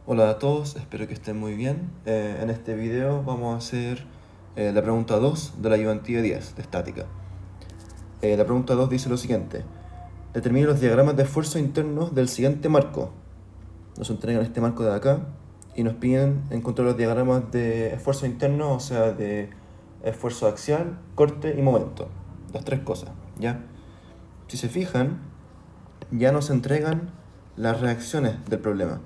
Hola a todos, espero que estén muy bien. En este video vamos a hacer la pregunta 2 de la ayudantía 10 de estática. La pregunta 2 dice lo siguiente: determine los diagramas de esfuerzo internos del siguiente marco. Nos entregan este marco de acá y nos piden encontrar los diagramas de esfuerzo interno, o sea, de esfuerzo axial, corte y momento. Las tres cosas, ¿ya? Si se fijan, ya nos entregan las reacciones del problema,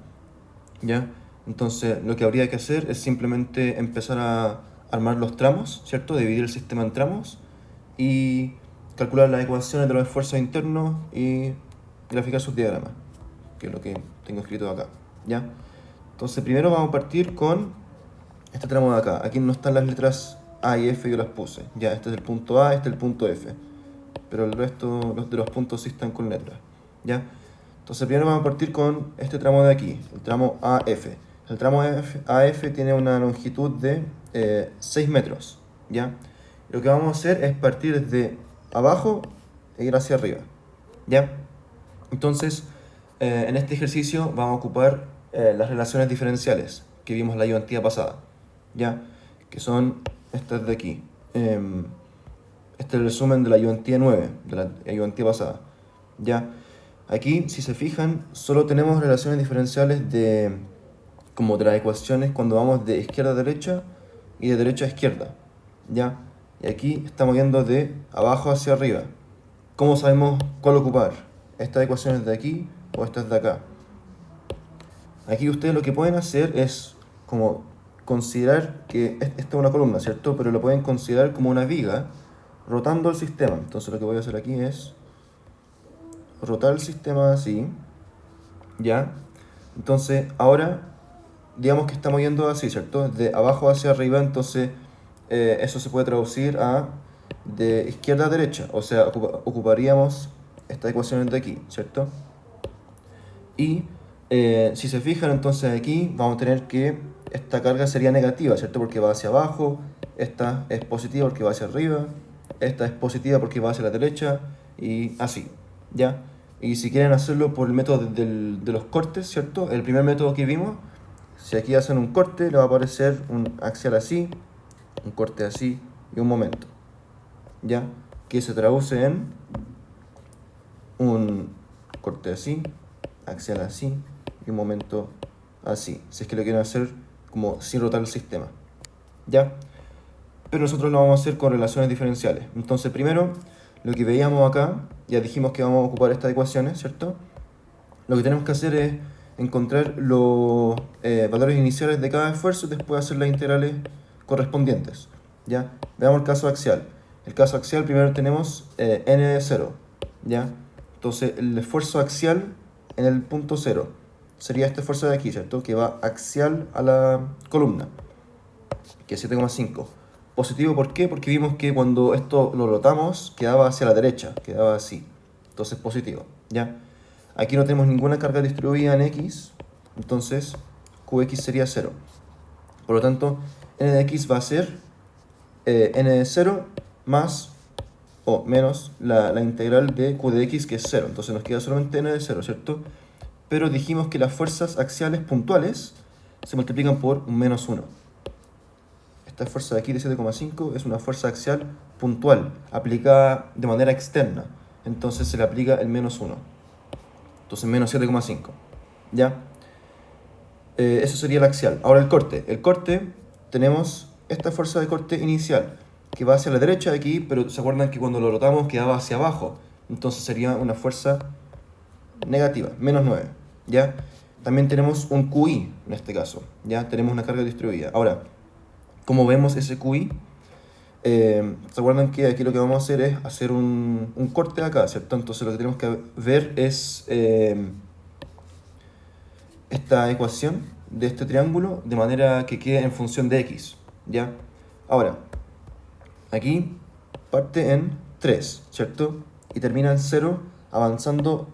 ¿ya? Entonces, lo que habría que hacer es simplemente empezar a armar los tramos, ¿cierto? Dividir el sistema en tramos y calcular las ecuaciones de los esfuerzos internos y graficar sus diagramas, que es lo que tengo escrito acá, ¿ya? Entonces, primero vamos a partir con este tramo de acá. Aquí no están las letras A y F, yo las puse, ¿ya? Este es el punto A, este es el punto F, pero el resto de los puntos sí están con letras, ¿ya? Entonces primero vamos a partir con este tramo de aquí, el tramo AF. El tramo AF tiene una longitud de 6 metros, ¿ya? Lo que vamos a hacer es partir desde abajo e ir hacia arriba, ¿ya? Entonces, en este ejercicio vamos a ocupar las relaciones diferenciales que vimos la ayudantía pasada, ¿ya? Que son estas de aquí. Este es el resumen de la ayudantía 9, de la ayudantía pasada, ¿ya? Aquí, si se fijan, solo tenemos relaciones diferenciales como de las ecuaciones cuando vamos de izquierda a derecha y de derecha a izquierda, ¿ya? Y aquí estamos yendo de abajo hacia arriba. ¿Cómo sabemos cuál ocupar? ¿Estas ecuaciones de aquí o estas de acá? Aquí ustedes lo que pueden hacer es como considerar que esta es una columna, ¿cierto? Pero lo pueden considerar como una viga rotando el sistema. Entonces lo que voy a hacer aquí es rotar el sistema así, ¿ya? Entonces ahora digamos que estamos yendo así, ¿cierto? De abajo hacia arriba, entonces eso se puede traducir a de izquierda a derecha, o sea, ocuparíamos estas ecuaciones de aquí, ¿cierto? Y si se fijan, entonces aquí vamos a tener que esta carga sería negativa, ¿cierto? Porque va hacia abajo, esta es positiva porque va hacia arriba, esta es positiva porque va hacia la derecha y así, ¿ya? Y si quieren hacerlo por el método de los cortes, ¿cierto? El primer método que vimos, si aquí hacen un corte, le va a aparecer un axial así, un corte así y un momento, ¿ya? Que se traduce en un corte así, axial así y un momento así, si es que lo quieren hacer como sin rotar el sistema, ¿ya? Pero nosotros lo vamos a hacer con relaciones diferenciales. Entonces primero, lo que veíamos acá, ya dijimos que vamos a ocupar estas ecuaciones, ¿cierto? Lo que tenemos que hacer es encontrar los valores iniciales de cada esfuerzo y después hacer las integrales correspondientes, ¿ya? Veamos el caso axial. El caso axial primero tenemos n de 0, ¿ya? Entonces el esfuerzo axial en el punto 0 sería este esfuerzo de aquí, ¿cierto? Que va axial a la columna, que es 7,5. Positivo, ¿por qué? Porque vimos que cuando esto lo rotamos quedaba hacia la derecha, quedaba así. Entonces positivo, ¿ya? Aquí no tenemos ninguna carga distribuida en x, entonces qx sería 0. Por lo tanto, n de x va a ser n de 0 más o menos la integral de q de x, que es 0. Entonces nos queda solamente n de 0, ¿cierto? Pero dijimos que las fuerzas axiales puntuales se multiplican por un menos 1. Esta fuerza de aquí de 7,5 es una fuerza axial puntual, aplicada de manera externa. Entonces se le aplica el menos 1. Entonces menos 7,5. ¿Ya? Eso sería el axial. Ahora el corte. El corte, tenemos esta fuerza de corte inicial, que va hacia la derecha de aquí, pero se acuerdan que cuando lo rotamos quedaba hacia abajo. Entonces sería una fuerza negativa, menos 9. ¿Ya? También tenemos un QI en este caso. ¿Ya? Tenemos una carga distribuida. Ahora, ¿cómo vemos ese QI? ¿Se acuerdan que aquí lo que vamos a hacer es hacer un corte acá, ¿cierto? Entonces lo que tenemos que ver es esta ecuación de este triángulo de manera que quede en función de x, ¿ya? Ahora, aquí parte en 3, ¿cierto? Y termina en 0 avanzando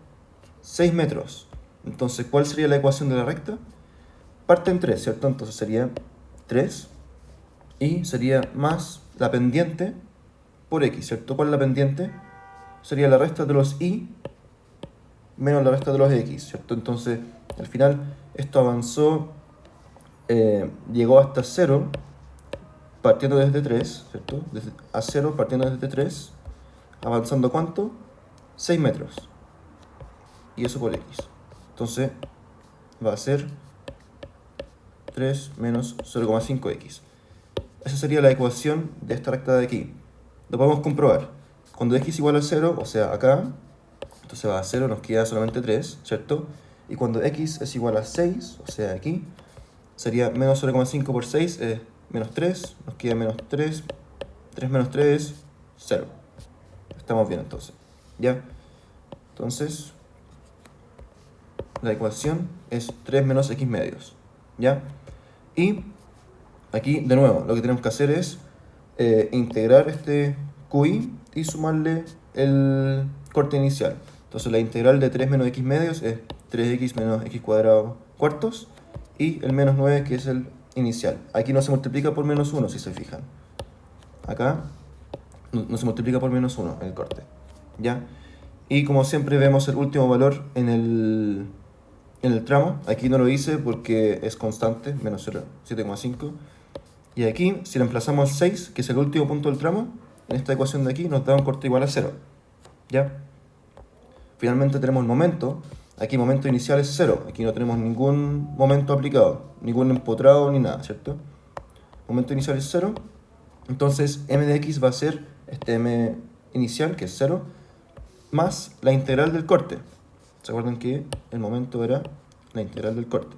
6 metros. Entonces, ¿cuál sería la ecuación de la recta? Parte en 3, ¿cierto? Entonces sería 3 y sería más la pendiente por x, ¿cierto? ¿Cuál es la pendiente? Sería la resta de los y menos la resta de los x, ¿cierto? Entonces, al final, esto avanzó llegó hasta 0 partiendo desde 3, ¿cierto? A 0 partiendo desde 3, avanzando ¿cuánto? 6 metros. Y eso por x. Entonces va a ser 3 menos 0,5x. Esa sería la ecuación de esta recta de aquí. Lo podemos comprobar. Cuando x igual a 0, o sea acá, entonces va a 0, nos queda solamente 3, ¿cierto? Y cuando x es igual a 6, o sea aquí, sería menos 0,5 por 6 es menos 3, nos queda menos 3, 3 menos 3 es 0. Estamos bien entonces, ¿ya? Entonces, la ecuación es 3 menos x medios, ¿ya? Y aquí, de nuevo, lo que tenemos que hacer es integrar este QI y sumarle el corte inicial. Entonces la integral de 3 menos x medios es 3x menos x cuadrado cuartos y el menos 9 que es el inicial. Aquí no se multiplica por menos 1 si se fijan. Acá no se multiplica por menos 1 en el corte, ¿ya? Y como siempre vemos el último valor en el tramo. Aquí no lo hice porque es constante, menos 7,5. Y aquí, si reemplazamos el 6, que es el último punto del tramo, en esta ecuación de aquí nos da un corte igual a 0. ¿Ya? Finalmente tenemos el momento. Aquí momento inicial es 0. Aquí no tenemos ningún momento aplicado, ningún empotrado ni nada, ¿cierto? Momento inicial es 0. Entonces m de x va a ser este m inicial, que es 0, más la integral del corte. ¿Se acuerdan que el momento era la integral del corte?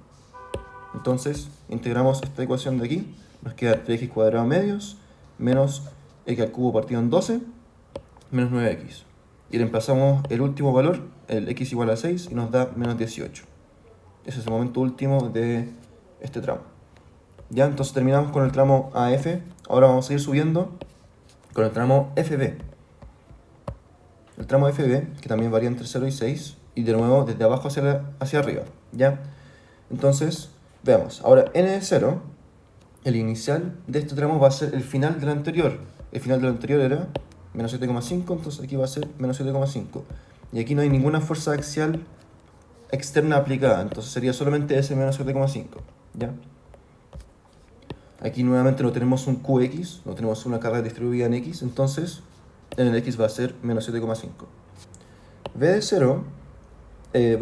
Entonces integramos esta ecuación de aquí. Nos queda 3x cuadrado medios menos x al cubo partido en 12 menos 9x. Y reemplazamos el último valor, el x igual a 6, y nos da menos 18. Ese es el momento último de este tramo. Ya, entonces terminamos con el tramo AF. Ahora vamos a ir subiendo con el tramo FB. El tramo FB, que también varía entre 0 y 6, y de nuevo desde abajo hacia arriba. ¿Ya? Entonces, veamos. Ahora, n de 0, el inicial de este tramo va a ser el final del anterior. El final del anterior era menos 7,5, entonces aquí va a ser menos 7,5. Y aquí no hay ninguna fuerza axial externa aplicada, entonces sería solamente ese menos 7,5. ¿Ya? Aquí nuevamente no tenemos un Qx, no tenemos una carga distribuida en x, entonces en el x va a ser menos 7,5. V de 0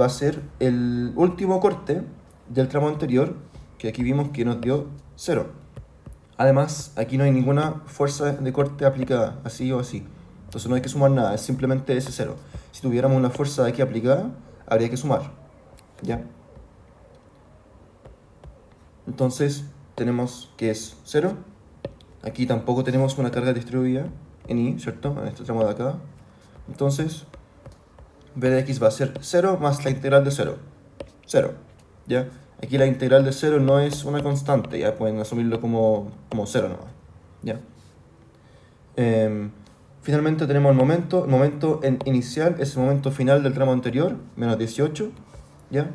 va a ser el último corte del tramo anterior, que aquí vimos que nos dio 0. Además, aquí no hay ninguna fuerza de corte aplicada, así o así. Entonces no hay que sumar nada, es simplemente ese 0. Si tuviéramos una fuerza aquí aplicada, habría que sumar. ¿Ya? Entonces tenemos que es 0. Aquí tampoco tenemos una carga distribuida en y, ¿cierto? En este tramo de acá. Entonces, v de x va a ser 0 más la integral de 0. 0. ¿Ya? Aquí la integral de 0 no es una constante, ya pueden asumirlo como 0 nomás. ¿Ya? Finalmente tenemos el momento. El momento inicial es el momento final del tramo anterior, menos 18. ¿Ya?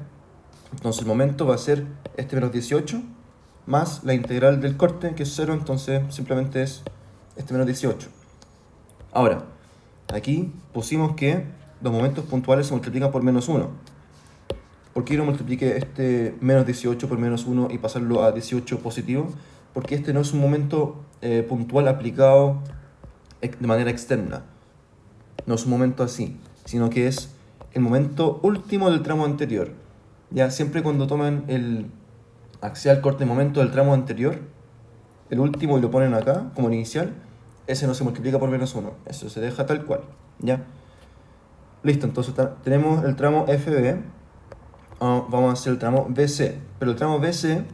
Entonces el momento va a ser este menos 18 más la integral del corte, que es 0, entonces simplemente es este menos 18. Ahora, aquí pusimos que los momentos puntuales se multiplican por menos 1. ¿Por qué no multipliqué este menos 18 por menos 1 y pasarlo a 18 positivo? Porque este no es un momento puntual aplicado de manera externa. No es un momento así, sino que es el momento último del tramo anterior. Ya siempre cuando toman el axial corte momento del tramo anterior, el último, y lo ponen acá como el inicial, ese no se multiplica por menos 1. Eso se deja tal cual. ¿Ya? Listo, entonces tenemos el tramo FB. Vamos a hacer el tramo BC. Pero el tramo BC,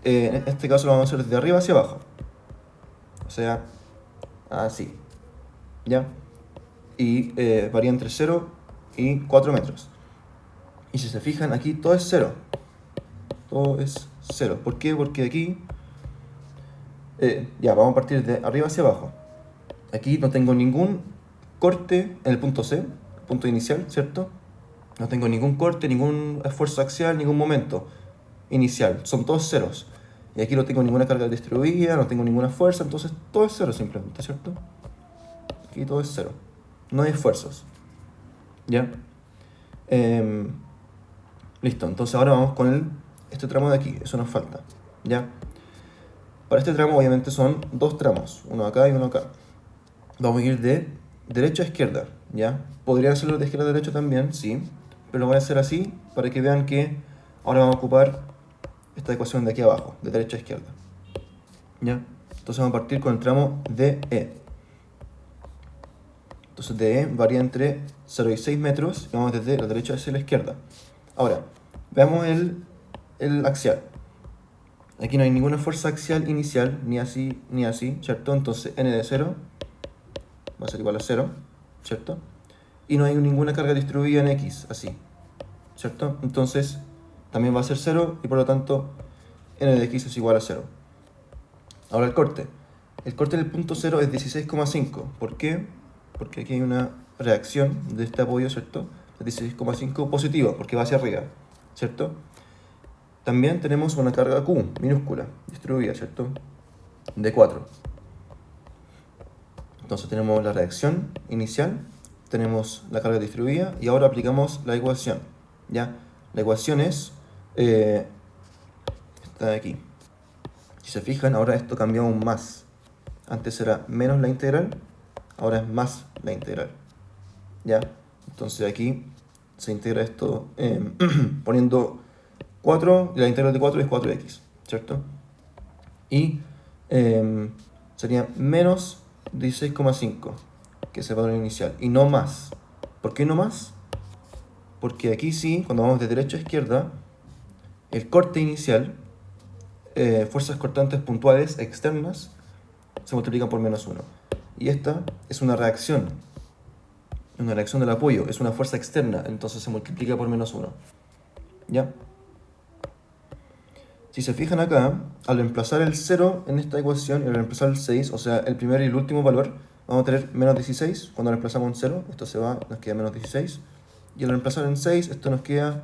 en este caso lo vamos a hacer desde arriba hacia abajo. O sea, así. ¿Ya? Y varía entre 0 y 4 metros. Y si se fijan, aquí todo es 0. Todo es 0. ¿Por qué? Porque aquí... ya, vamos a partir de arriba hacia abajo. Aquí no tengo ningún corte en el punto C, punto inicial, ¿cierto? No tengo ningún corte, ningún esfuerzo axial, ningún momento inicial. Son todos ceros. Y aquí no tengo ninguna carga distribuida, no tengo ninguna fuerza, entonces todo es 0 simplemente, ¿cierto? Aquí todo es 0. No hay esfuerzos. ¿Ya? Listo, entonces ahora vamos con este tramo de aquí, eso nos falta. ¿ya? Para este tramo obviamente son dos tramos, uno acá y uno acá. Vamos a ir de derecha a izquierda, ¿ya? Podría hacerlo de izquierda a derecha también, sí, pero lo voy a hacer así para que vean que ahora vamos a ocupar esta ecuación de aquí abajo, de derecha a izquierda, ¿ya? Entonces vamos a partir con el tramo DE. Entonces DE varía entre 0 y 6 metros y vamos desde la derecha hacia la izquierda. Ahora, veamos el axial. Aquí no hay ninguna fuerza axial inicial, ni así ni así, ¿cierto? Entonces n de 0 va a ser igual a 0, ¿cierto? Y no hay ninguna carga distribuida en x, así, ¿cierto? Entonces también va a ser 0 y por lo tanto n de x es igual a 0. Ahora el corte. El corte del punto 0 es 16,5. ¿Por qué? Porque aquí hay una reacción de este apoyo, ¿cierto? Es 16,5 positivo, porque va hacia arriba, ¿cierto? También tenemos una carga Q, minúscula, distribuida, ¿cierto? De 4. Entonces tenemos la reacción inicial, tenemos la carga distribuida y ahora aplicamos la ecuación, ¿ya? La ecuación es esta de aquí. Si se fijan, ahora esto cambió aún más. Antes era menos la integral, ahora es más la integral, ¿ya? Entonces aquí se integra esto poniendo 4, y la integral de 4 es 4x, ¿cierto? Y sería menos 16,5, que es el valor inicial, y no más. ¿Por qué no más? Porque aquí sí, cuando vamos de derecha a izquierda, el corte inicial, fuerzas cortantes puntuales externas, se multiplican por menos 1. Y esta es una reacción del apoyo, es una fuerza externa, entonces se multiplica por menos 1. ¿Ya? Si se fijan acá, al reemplazar el 0 en esta ecuación y al reemplazar el 6, o sea, el primer y el último valor, vamos a tener menos 16. Cuando reemplazamos un 0, esto se va, nos queda menos 16. Y al reemplazar en 6, esto nos queda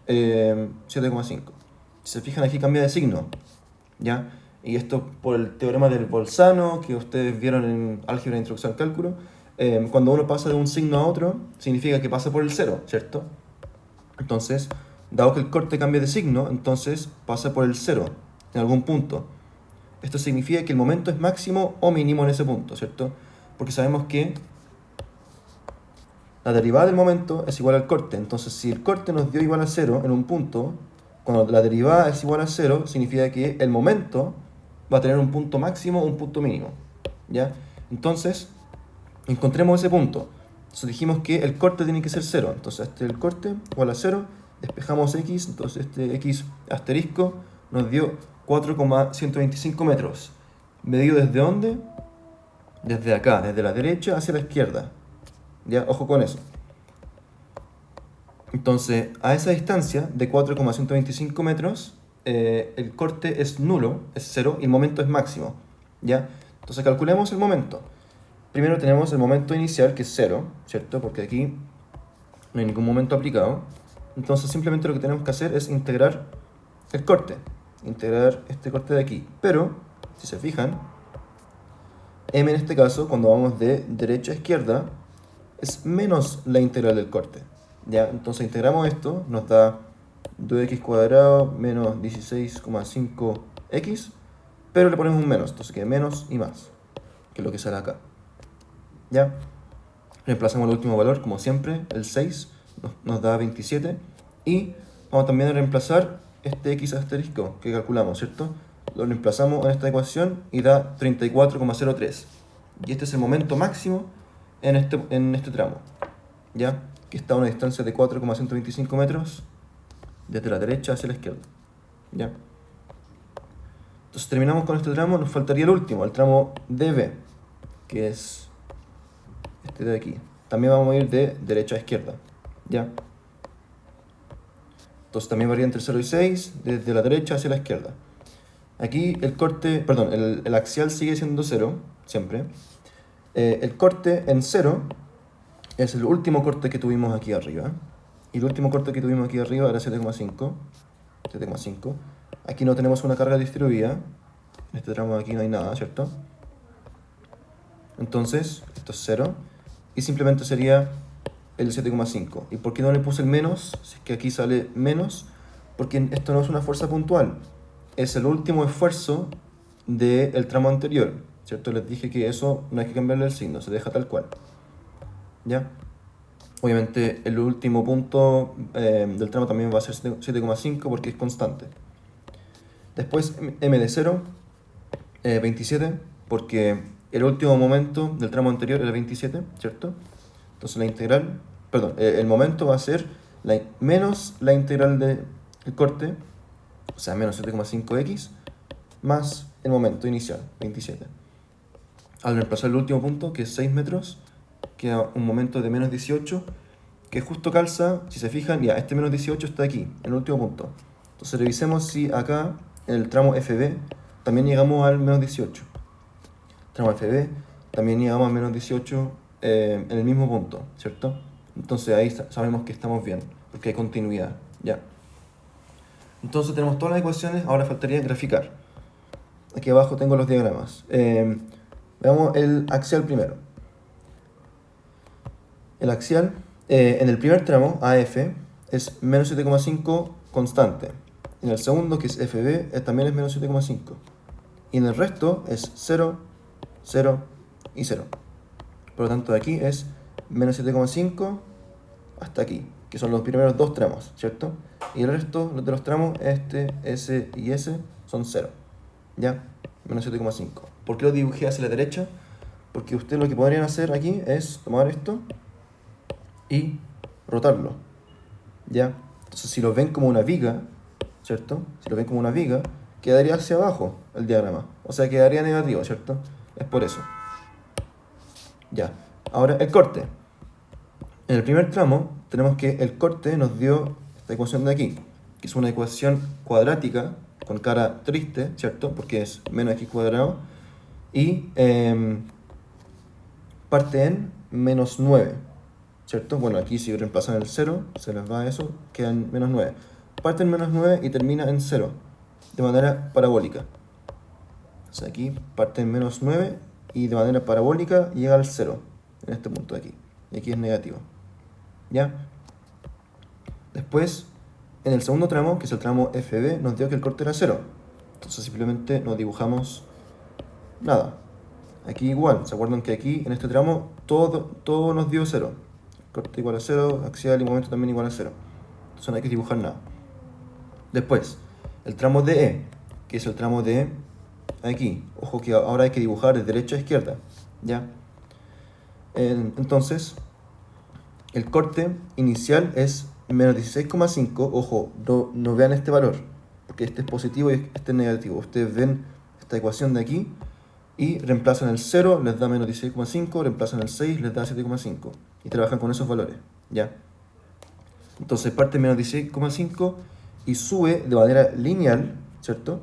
7,5. Si se fijan, aquí cambia de signo, ¿ya? Y esto por el teorema del Bolzano, que ustedes vieron en álgebra e introducción al cálculo. Cuando uno pasa de un signo a otro, significa que pasa por el 0, ¿cierto? Entonces, dado que el corte cambia de signo, entonces pasa por el 0 en algún punto. Esto significa que el momento es máximo o mínimo en ese punto, ¿cierto? Porque sabemos que la derivada del momento es igual al corte. Entonces, si el corte nos dio igual a 0 en un punto, cuando la derivada es igual a 0, significa que el momento va a tener un punto máximo o un punto mínimo, ¿ya? Entonces, encontremos ese punto. Entonces dijimos que el corte tiene que ser 0. Entonces este es el corte, igual a 0. Despejamos x, entonces este x asterisco nos dio 4,125 metros. ¿Medido desde dónde? Desde acá, desde la derecha hacia la izquierda. Ya, ojo con eso. Entonces, a esa distancia de 4,125 metros, el corte es nulo, es 0, y el momento es máximo. ¿Ya? Entonces calculemos el momento. Primero tenemos el momento inicial, que es 0, ¿cierto? Porque aquí no hay ningún momento aplicado. Entonces simplemente lo que tenemos que hacer es integrar el corte. Integrar este corte de aquí. Pero, si se fijan, m en este caso, cuando vamos de derecha a izquierda, es menos la integral del corte. ¿Ya? Entonces integramos esto, nos da 2x cuadrado menos 16,5x, pero le ponemos un menos, entonces queda menos y más, que es lo que sale acá. ¿Ya? Reemplazamos el último valor, como siempre, el 6 nos da 27, y vamos también a reemplazar este x asterisco que calculamos, ¿cierto? Lo reemplazamos en esta ecuación y da 34,03. Y este es el momento máximo en este tramo, ¿ya? Que está a una distancia de 4,125 metros desde la derecha hacia la izquierda, ¿ya? Entonces terminamos con este tramo, nos faltaría el último, el tramo DB, que es este de aquí. También vamos a ir de derecha a izquierda, ¿ya? Entonces también varía entre 0 y 6, desde la derecha hacia la izquierda. Aquí el corte, perdón, el axial sigue siendo 0, siempre. El corte en 0 es el último corte que tuvimos aquí arriba. Y el último corte que tuvimos aquí arriba era 7,5. 7,5. Aquí no tenemos una carga distribuida. En este tramo de aquí no hay nada, ¿cierto? Entonces, esto es 0. Y simplemente sería el 7,5. ¿Y por qué no le puse el menos? Si es que aquí sale menos. Porque esto no es una fuerza puntual. es el último esfuerzo del tramo anterior, ¿cierto? Les dije que eso no hay que cambiarle el signo, se deja tal cual, ¿ya? Obviamente el último punto del tramo también va a ser 7,5 porque es constante. Después m de 0, 27, porque el último momento del tramo anterior era 27, ¿cierto? Entonces la integral, perdón, el momento va a ser menos la integral del corte, o sea, menos 7,5x, más el momento inicial, 27. Al reemplazar el último punto, que es 6 metros, queda un momento de menos 18, que justo calza, si se fijan, ya, este menos 18 está aquí, en el último punto. Entonces revisemos si acá, en el tramo FB, también llegamos al menos 18. Tramo FB, también llegamos al menos 18 en el mismo punto, ¿cierto? Entonces ahí sabemos que estamos bien, porque hay continuidad, ¿ya? Entonces tenemos todas las ecuaciones, ahora faltaría graficar. Aquí abajo tengo los diagramas. Veamos el axial primero. El axial, en el primer tramo, AF, es menos 7,5 constante. En el segundo, que es FB, también es menos 7,5. Y en el resto es 0, 0 y 0. Por lo tanto, de aquí es menos 7,5 hasta aquí, que son los primeros dos tramos, ¿cierto? Y el resto de los tramos, este, S y S, son 0. ¿Ya? Menos 7,5. ¿Por qué lo dibujé hacia la derecha? Porque ustedes lo que podrían hacer aquí es tomar esto y rotarlo, ¿ya? Entonces si lo ven como una viga, ¿cierto? Si lo ven como una viga, quedaría hacia abajo el diagrama, o sea, quedaría negativo, ¿cierto? Es por eso. Ya, ahora el corte. En el primer tramo tenemos que el corte nos dio esta ecuación de aquí, que es una ecuación cuadrática con cara triste, ¿cierto? Porque es menos x cuadrado y parte en menos 9, ¿cierto? Bueno, aquí si reemplazan el 0, se les va eso, quedan menos 9. Parte en menos 9 y termina en 0, de manera parabólica. O sea, aquí parte en menos 9 y de manera parabólica llega al 0, en este punto de aquí. Y aquí es negativo. ¿Ya? Después, en el segundo tramo, que es el tramo FB, nos dio que el corte era 0. Entonces simplemente no dibujamos nada. Aquí igual, ¿se acuerdan que aquí, en este tramo, todo nos dio 0? Corte igual a 0, axial y momento también igual a 0. Entonces no hay que dibujar nada. Después, el tramo DE, que es el tramo de aquí. Ojo que ahora hay que dibujar de derecha a izquierda, ¿ya? Entonces, el corte inicial es menos 16,5. Ojo, no vean este valor, porque este es positivo y este es negativo. Ustedes ven esta ecuación de aquí y reemplazan el 0, les da menos 16,5, reemplazan el 6, les da 7,5. Y trabajan con esos valores, ¿ya? Entonces parte menos 16,5 y sube de manera lineal, ¿cierto?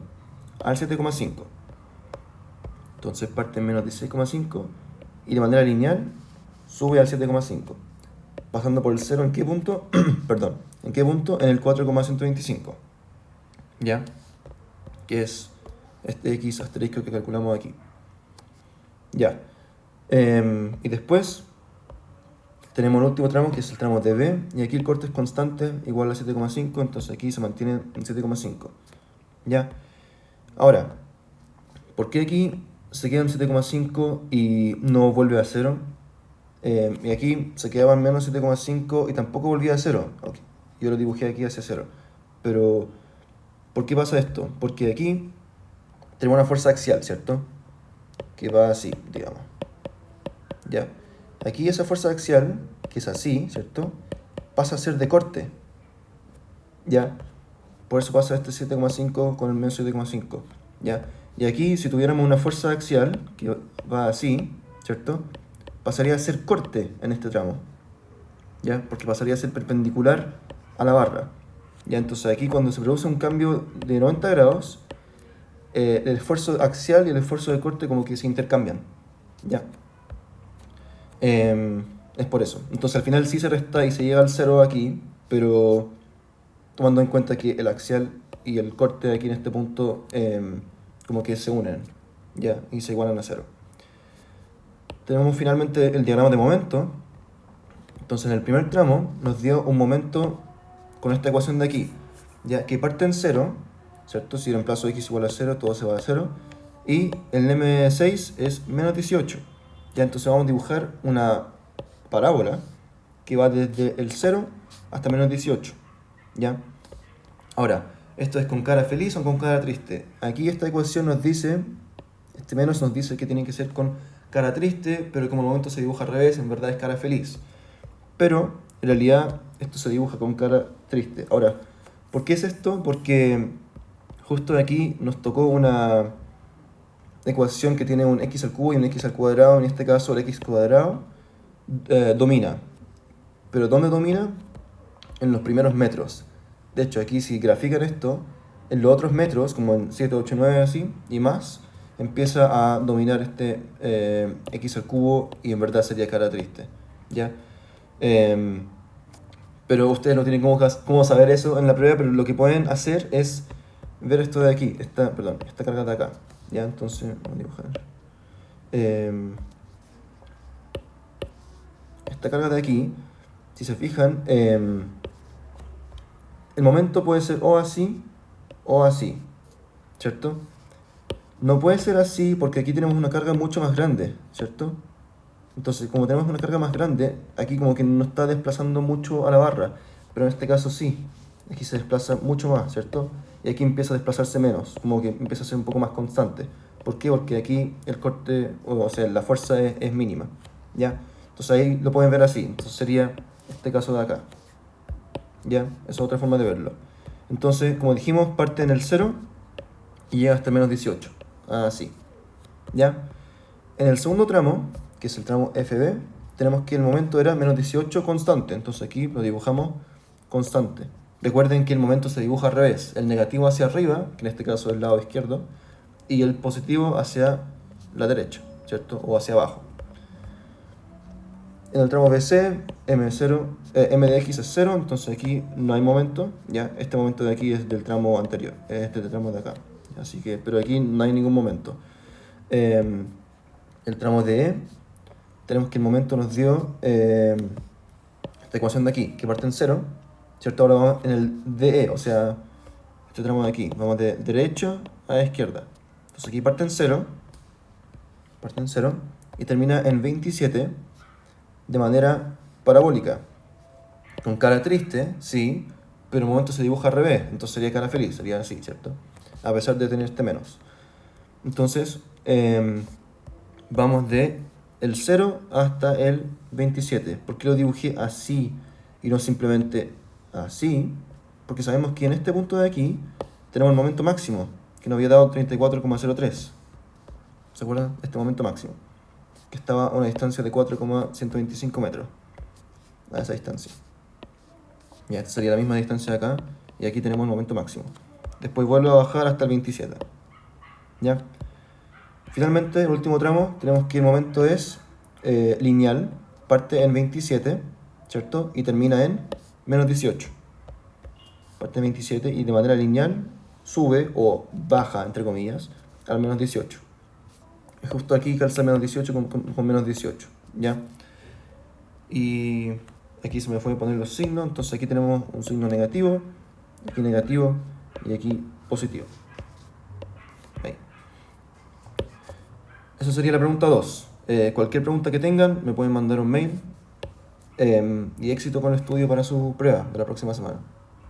Al 7,5. Entonces parte en menos 16,5 y de manera lineal sube al 7,5. Pasando por el 0, ¿en qué punto? Perdón, ¿en qué punto? En el 4,125. ¿Ya? Que es este x asterisco que calculamos aquí. Ya. Y después tenemos el último tramo, que es el tramo DB, y aquí el corte es constante, igual a 7,5, entonces aquí se mantiene en 7,5. ¿Ya? Ahora, ¿por qué aquí se queda en 7,5 y no vuelve a 0? Y aquí se quedaba en menos 7,5 y tampoco volvía a 0. Okay. Yo lo dibujé aquí hacia 0. Pero, ¿por qué pasa esto? Porque aquí tenemos una fuerza axial, ¿cierto? Que va así, digamos. ¿Ya? Aquí esa fuerza axial, que es así, ¿cierto? Pasa a ser de corte. ¿Ya? Por eso pasa este 7,5 con el menos 7,5. ¿Ya? Y aquí, si tuviéramos una fuerza axial, que va así, ¿cierto? Pasaría a ser corte en este tramo. ¿Ya? Porque pasaría a ser perpendicular a la barra. ¿Ya? Entonces aquí cuando se produce un cambio de 90 grados, el esfuerzo axial y el esfuerzo de corte como que se intercambian. ¿Ya? Es por eso. Entonces al final sí se resta y se llega al 0 aquí, pero tomando en cuenta que el axial y el corte aquí en este punto como que se unen, ¿ya? Y se igualan a 0. Tenemos finalmente el diagrama de momento. Entonces en el primer tramo nos dio un momento con esta ecuación de aquí, ya que parte en 0, ¿cierto? Si reemplazo x igual a 0, todo se va a 0. Y el M6 es menos 18. Ya, entonces vamos a dibujar una parábola que va desde el 0 hasta menos 18. ¿Ya? Ahora, ¿esto es con cara feliz o con cara triste? Aquí esta ecuación nos dice, este menos nos dice que tiene que ser con cara triste, pero como el momento se dibuja al revés, en verdad es cara feliz. Pero, en realidad, esto se dibuja con cara triste. Ahora, ¿por qué es esto? Porque justo aquí nos tocó una ecuación que tiene un x al cubo y un x al cuadrado. En este caso, el x cuadrado domina. ¿Pero dónde domina? En los primeros metros. De hecho, aquí si grafican esto, en los otros metros, como en 7, 8, 9, así, y más, empieza a dominar este x al cubo y en verdad sería cara triste, ¿ya? Pero ustedes no tienen cómo saber eso en la prueba, pero lo que pueden hacer es ver esto de aquí, esta carga de acá, ¿ya? Entonces, vamos a dibujar. Esta carga de aquí, si se fijan, el momento puede ser o así, ¿cierto? No puede ser así porque aquí tenemos una carga mucho más grande, ¿cierto? Entonces, como tenemos una carga más grande, aquí como que no está desplazando mucho a la barra, pero en este caso sí, aquí se desplaza mucho más, ¿cierto? Y aquí empieza a desplazarse menos, como que empieza a ser un poco más constante. ¿Por qué? Porque aquí el corte, o sea, la fuerza es mínima, ¿ya? Entonces ahí lo pueden ver así, entonces sería este caso de acá, ¿ya? Esa es otra forma de verlo. Entonces, como dijimos, parte en el 0 y llega hasta menos 18, así, ¿ya? En el segundo tramo, que es el tramo FB, tenemos que el momento era menos 18 constante, entonces aquí lo dibujamos constante. Recuerden que el momento se dibuja al revés, el negativo hacia arriba, que en este caso es el lado izquierdo, y el positivo hacia la derecha, ¿cierto? O hacia abajo. En el tramo BC, M de X es 0, entonces aquí no hay momento, ¿ya? Este momento de aquí es del tramo anterior, este es del tramo de acá, así que, pero aquí no hay ningún momento. El tramo de E, tenemos que el momento nos dio esta ecuación de aquí, que parte en 0, ¿cierto? Ahora vamos en el DE, o sea, este tramo de aquí, vamos de derecha a izquierda. Entonces aquí parte en 0, y termina en 27 de manera parabólica. Con cara triste, sí, pero el momento se dibuja al revés, entonces sería cara feliz, sería así, ¿cierto? A pesar de tener este menos. Entonces, vamos de el 0 hasta el 27. ¿Por qué lo dibujé así y no simplemente así? Porque sabemos que en este punto de aquí tenemos el momento máximo, que nos había dado 34,03. ¿Se acuerdan? Este momento máximo, que estaba a una distancia de 4,125 metros. A esa distancia. Ya, esta sería la misma distancia de acá, y aquí tenemos el momento máximo. Después vuelve a bajar hasta el 27. ¿Ya? Finalmente, el último tramo, tenemos que el momento es lineal, parte en 27, ¿cierto? Y termina en menos 18. Parte en 27 y de manera lineal sube o baja, entre comillas, al menos 18. Es justo aquí calza menos 18 con menos 18, ¿ya? Y aquí se me fue a poner los signos, entonces aquí tenemos un signo negativo, aquí negativo y aquí positivo. Ahí. Eso sería la pregunta 2. Cualquier pregunta que tengan, me pueden mandar un mail. Y éxito con el estudio para su prueba de la próxima semana.